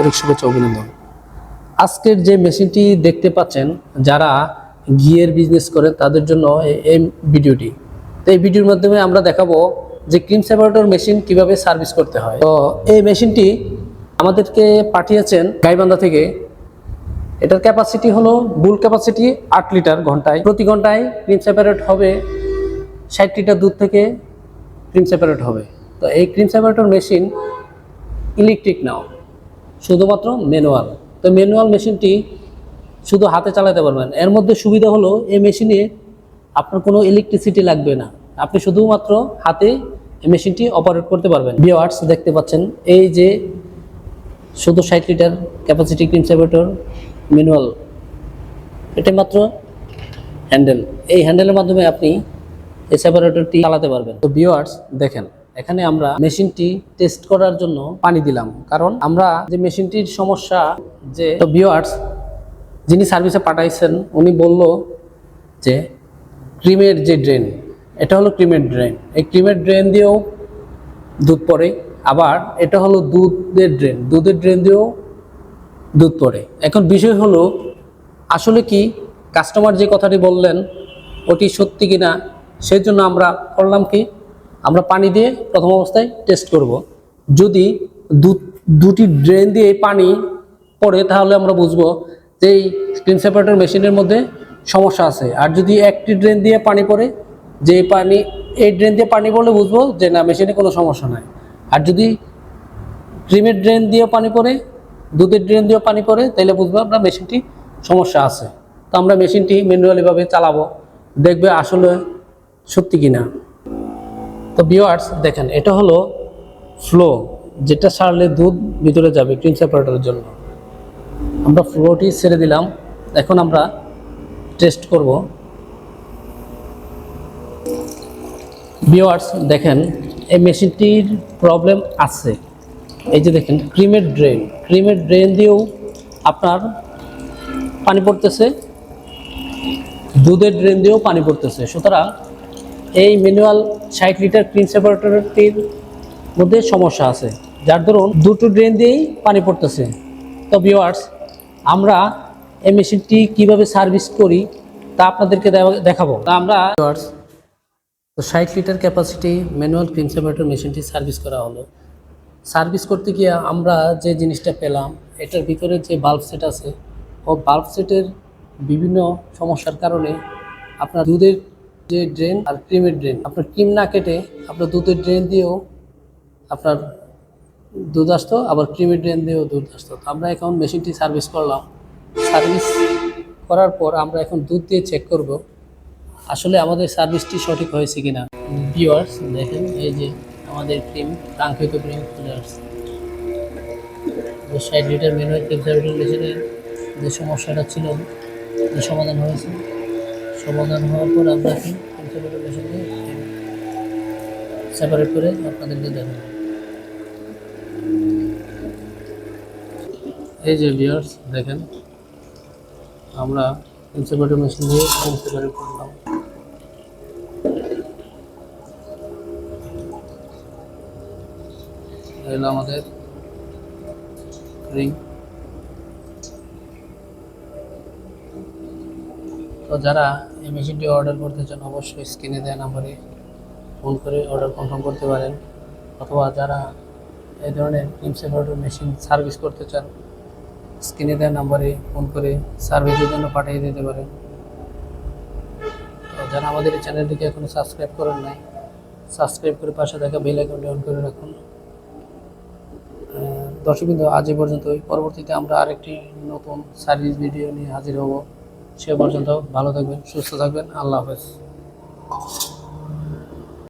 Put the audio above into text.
আন্তরিক শুভেচ্ছা অভিনন্দন। আজকের যে মেশিনটি দেখতে পাচ্ছেন, যারা ঘিয়ের বিজনেস করে তাদের জন্য এই ভিডিওটি। তো এই ভিডিওর মাধ্যমে আমরা দেখাবো যে ক্রিম সেপারেটর মেশিন কিভাবে সার্ভিস করতে হয়। তো এই মেশিনটি আমাদেরকে পাঠিয়েছেন গাইবান্ধা থেকে। এটার ক্যাপাসিটি হলো বুল ক্যাপাসিটি 8 লিটার ঘন্টায়। প্রতি ঘন্টায় ক্রিম সেপারেট হবে 60 লিটার দুধ থেকে ক্রিম সেপারেট হবে। তো এই ক্রিম সেপারেটর মেশিন ইলেকট্রিক নাও, শুধুমাত্র ম্যানুয়াল। তো ম্যানুয়াল মেশিনটি শুধু হাতে চালাতে পারবেন। এর মধ্যে সুবিধা হলো এই মেশিনে আপনার কোনো ইলেকট্রিসিটি লাগবে না, আপনি শুধুমাত্র হাতে এই মেশিনটি অপারেট করতে পারবেন। ভিউয়ার্স, দেখতে পাচ্ছেন এই যে শুধু 60 litre capacity cream separator manual, এটা মাত্র হ্যান্ডেল। এই হ্যান্ডেলের মাধ্যমে আপনি এই সেপারেটরটি চালাতে পারবেন। তো ভিউয়ার্স দেখেন, এখানে আমরা মেশিনটি টেস্ট করার জন্য পানি দিলাম, কারণ আমরা যে মেশিনটির সমস্যা যে। তো ভিউয়ার্স, যিনি সার্ভিসে পাঠাইছেন উনি বলল যে ক্রিমের যে ড্রেন, এটা হলো ক্রিমের ড্রেন। এই ক্রিমের ড্রেন দিয়েও দুধ পড়ে, আবার এটা হলো দুধের ড্রেন দিয়েও দুধ পড়ে। এখন বিষয় হলো আসলে কি কাস্টমার যে কথাটি বললেন ওটি সত্যি কিনা, সেই জন্য আমরা করলাম কি, আমরা পানি দিয়ে প্রথম অবস্থায় টেস্ট করব। যদি দুটি ড্রেন দিয়ে পানি পড়ে তাহলে আমরা বুঝবো যে এই ক্রিম সেপারেটর মেশিনের মধ্যে সমস্যা আছে। আর যদি একটি ড্রেন দিয়ে পানি পড়ে, যে পানি এই ড্রেন দিয়ে পানি পড়লে বুঝবো যে না, মেশিনে কোনো সমস্যা নাই। আর যদি ক্রিমের ড্রেন দিয়ে পানি পড়ে, দুধের ড্রেন দিয়ে পানি পড়ে, তাহলে বুঝবো আমরা মেশিনটি সমস্যা আছে। তো আমরা মেশিনটি ম্যানুয়ালিভাবে চালাবো, দেখবে আসলে সত্যি কিনা। তো ভিউয়ার্স দেখেন, এটা হলো ফ্লো, যেটা সারলে দুধ ভিতরে যাবে ক্রিম সেপারেটরের জন্য। আমরা ফ্লোটি ছেড়ে দিলাম। এখন আমরা টেস্ট করব। ভিউয়ার্স দেখেন, এই মেশিনটির প্রবলেম আছে। এই যে দেখেন ক্রিমের ড্রেন দিয়েও আপনার পানি পড়তেছে, দুধের ড্রেন দিয়েও পানি পড়তেছে। সুতরাং এই ম্যানুয়াল 60 লিটার ক্রিম সেপারেটরটির মধ্যে সমস্যা আছে, যার ধরুন দুটো ড্রেন দিয়েই পানি পড়তেছে। তো ভিউয়ার্স, আমরা এই মেশিনটি কিভাবে সার্ভিস করি তা আপনাদেরকে দেখাবো। তা আমরা ভিউয়ার্স, তো 60 litre capacity manual cream separator মেশিনটি সার্ভিস করা হলো। সার্ভিস করতে গিয়ে আমরা যে জিনিসটা পেলাম, এটার ভিতরে যে বাল্ব সেট আছে, ও বাল্ব সেটের বিভিন্ন সমস্যার কারণে আপনার দুধের যে ড্রেন আর ক্রিমের ড্রেন, আপনার ক্রিম না কেটে আপনার দুধের ড্রেন দিয়েও আপনার দুধ আসতো, আবার ক্রিমের ড্রেন দিয়েও দুধ আসতো। তো আমরা এখন মেশিনটি সার্ভিস করলাম। সার্ভিস করার পর আমরা এখন দুধ দিয়ে চেক করব আসলে আমাদের সার্ভিসটি সঠিক হয়েছে কিনা। ভিউয়ার্স দেখেন, এই যে আমাদের ক্রিম, কাঙ্ক্ষিত ক্রিম চলে আসছে। 60 লিটার ম্যানুয়াল ক্রিম সেপারেটর মেশিনের যে সমস্যাটা ছিল, যে সমাধান হয়েছে। সমাধান হওয়ার পর আমরা ক্রিম সেপারেটর মেশিন দিয়ে সেপারেট করে আপনাদেরকে দেখাবো। এই যে ভিউয়ার্স দেখেন, আমরা ক্রিম সেপারেটর মেশিন দিয়ে ক্রিম সেপারেট করলাম। এলো আমাদের ক্রিম। তো যারা এই মেশিনটি অর্ডার করতে চান অবশ্যই স্ক্রিনে দেওয়া নাম্বারে ফোন করে অর্ডার কনফার্ম করতে পারেন, অথবা যারা এই ধরনের ক্রিম সেপারেটর মেশিন সার্ভিস করতে চান স্ক্রিনে দেওয়া নাম্বারে ফোন করে সার্ভিসের জন্য পাঠিয়ে দিতে পারেন। তো যারা আমাদের এই চ্যানেলটিকে এখনও সাবস্ক্রাইব করেন নাই, সাবস্ক্রাইব করে পাশে থাকা বেল আইকনটি অন করে রাখুন। দর্শকবৃন্দ, আজ এ পর্যন্তই। পরবর্তীতে আমরা আরেকটি নতুন সার্ভিস ভিডিও নিয়ে হাজির হব। সে পর্যন্ত ভালো থাকবেন, সুস্থ থাকবেন। আল্লাহ হাফেজ।